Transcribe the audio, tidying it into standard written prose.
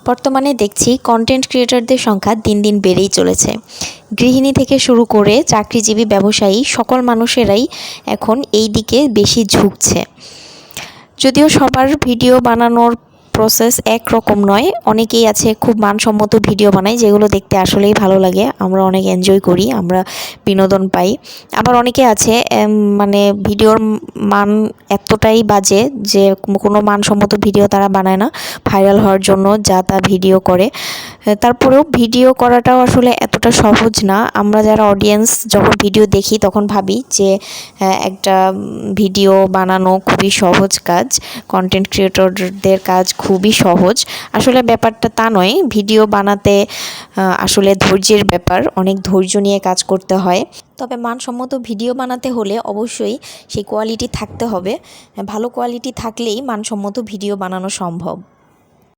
বর্তমানে দেখছি কন্টেন্ট ক্রিয়েটরদের সংখ্যা দিন দিন বেড়েই চলেছে। গৃহিণী থেকে শুরু করে চাকরিজীবী ব্যবসায়ী সকল মানুষেরাই এখন এই দিকে বেশি ঝুঁকছে। যদিও সবার ভিডিও বানানোর প্রসেস একরকম নয়, অনেকেই আছে খুব মানসম্মত ভিডিও বানায় যেগুলো দেখতে আসলেই ভালো লাগে, আমরা অনেক এনজয় করি, আমরা বিনোদন পাই। আবার অনেকে আছে মানে ভিডিওর মান এতটাই বাজে যে কোনো মানসম্মত ভিডিও তারা বানায় না, ভাইরাল হওয়ার জন্য যা তা ভিডিও করে। তারপরেও ভিডিও করাটাও আসলে এতটা সহজ না। আমরা যারা অডিয়েন্স যখন ভিডিও দেখি তখন ভাবি যে একটা ভিডিও বানানো খুবই সহজ কাজ, কন্টেন্ট ক্রিয়েটরদের কাজ খুবই সহজ। আসলে ব্যাপারটা তা নয়, ভিডিও বানাতে আসলে ধৈর্যের ব্যাপার, অনেক ধৈর্য নিয়ে কাজ করতে হয়। তবে মানসম্মত ভিডিও বানাতে হলে অবশ্যই সেই কোয়ালিটি থাকতে হবে, ভালো কোয়ালিটি থাকলেই মানসম্মত ভিডিও বানানো সম্ভব।